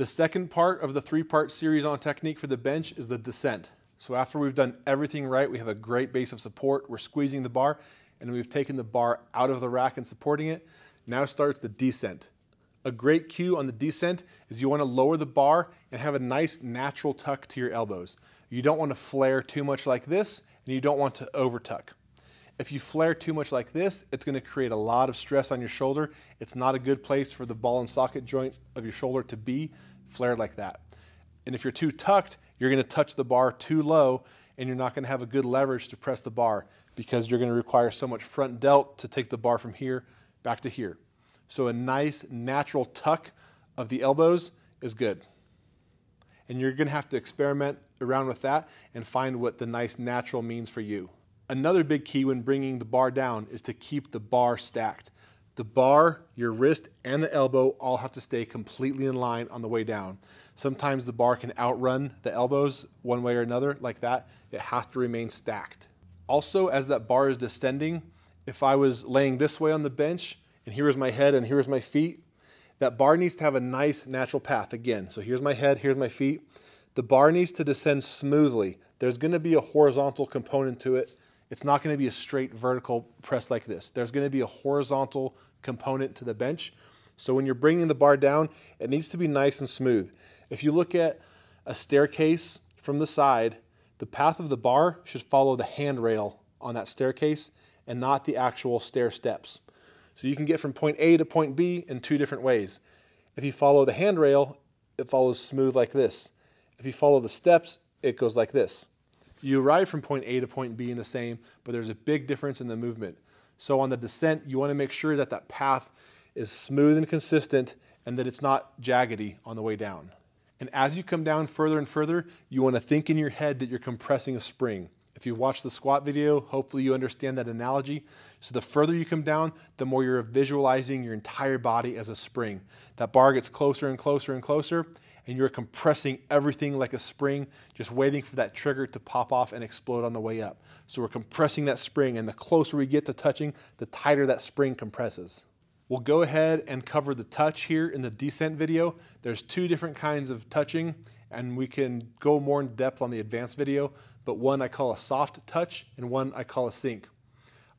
The second part of the 3-part series on technique for the bench is the descent. So after we've done everything right, we have a great base of support, we're squeezing the bar, and we've taken the bar out of the rack and supporting it. Now starts the descent. A great cue on the descent is you want to lower the bar and have a nice natural tuck to your elbows. You don't want to flare too much like this, and you don't want to over tuck. If you flare too much like this, it's going to create a lot of stress on your shoulder. It's not a good place for the ball and socket joint of your shoulder to be flared like that. And if you're too tucked, you're going to touch the bar too low, and you're not going to have a good leverage to press the bar because you're going to require so much front delt to take the bar from here back to here. So a nice natural tuck of the elbows is good. And you're going to have to experiment around with that and find what the nice natural means for you. Another big key when bringing the bar down is to keep the bar stacked. The bar, your wrist, and the elbow all have to stay completely in line on the way down. Sometimes the bar can outrun the elbows one way or another like that. It has to remain stacked. Also, as that bar is descending, if I was laying this way on the bench, and here is my head and here is my feet, that bar needs to have a nice natural path again. So here's my head, here's my feet. The bar needs to descend smoothly. There's going to be a horizontal component to it. It's not going to be a straight vertical press like this. There's going to be a horizontal component to the bench. So when you're bringing the bar down, it needs to be nice and smooth. If you look at a staircase from the side, the path of the bar should follow the handrail on that staircase and not the actual stair steps. So you can get from point A to point B in 2 different ways. If you follow the handrail, it follows smooth like this. If you follow the steps, it goes like this. You arrive from point A to point B in the same, but there's a big difference in the movement. So on the descent, you want to make sure that that path is smooth and consistent and that it's not jaggedy on the way down. And as you come down further and further, you want to think in your head that you're compressing a spring. If you watch the squat video, hopefully you understand that analogy. So the further you come down, the more you're visualizing your entire body as a spring. That bar gets closer and closer and closer, and you're compressing everything like a spring, just waiting for that trigger to pop off and explode on the way up. So we're compressing that spring, and the closer we get to touching, the tighter that spring compresses. We'll go ahead and cover the touch here in the descent video. There's 2 different kinds of touching, and we can go more in depth on the advanced video, but one I call a soft touch and one I call a sink.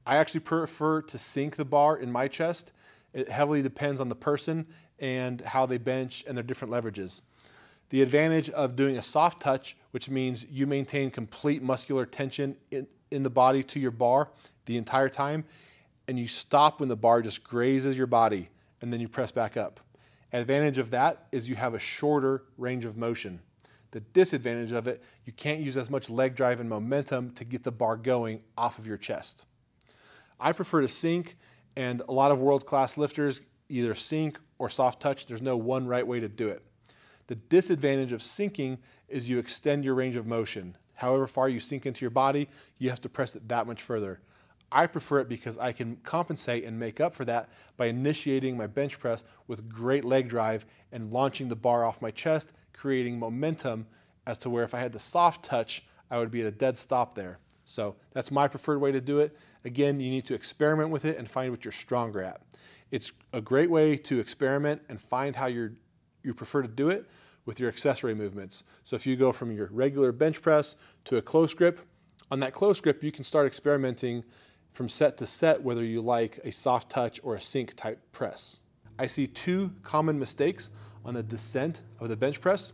I actually prefer to sink the bar in my chest. It heavily depends on the person and how they bench and their different leverages. The advantage of doing a soft touch, which means you maintain complete muscular tension in the body to your bar the entire time, and you stop when the bar just grazes your body, and then you press back up. Advantage of that is you have a shorter range of motion. The disadvantage of it, you can't use as much leg drive and momentum to get the bar going off of your chest. I prefer to sink, and a lot of world-class lifters either sink or soft touch. There's no one right way to do it. The disadvantage of sinking is you extend your range of motion. However far you sink into your body, you have to press it that much further. I prefer it because I can compensate and make up for that by initiating my bench press with great leg drive and launching the bar off my chest, creating momentum as to where if I had the soft touch, I would be at a dead stop there. So that's my preferred way to do it. Again, you need to experiment with it and find what you're stronger at. It's a great way to experiment and find how you prefer to do it with your accessory movements. So if you go from your regular bench press to a close grip, on that close grip, you can start experimenting from set to set whether you like a soft touch or a sink type press. I see 2 common mistakes on the descent of the bench press.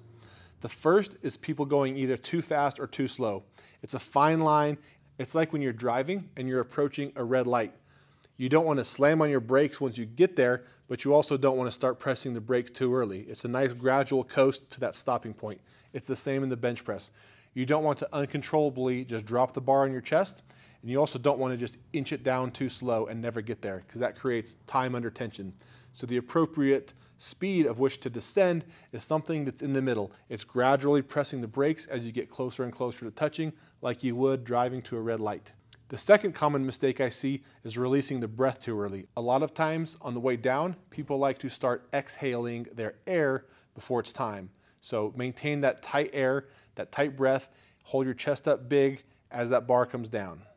The first is people going either too fast or too slow. It's a fine line. It's like when you're driving and you're approaching a red light. You don't want to slam on your brakes once you get there, but you also don't want to start pressing the brakes too early. It's a nice gradual coast to that stopping point. It's the same in the bench press. You don't want to uncontrollably just drop the bar on your chest, and you also don't want to just inch it down too slow and never get there, because that creates time under tension. So the appropriate speed of which to descend is something that's in the middle. It's gradually pressing the brakes as you get closer and closer to touching, like you would driving to a red light. The second common mistake I see is releasing the breath too early. A lot of times on the way down, people like to start exhaling their air before it's time. So maintain that tight air, that tight breath, hold your chest up big as that bar comes down.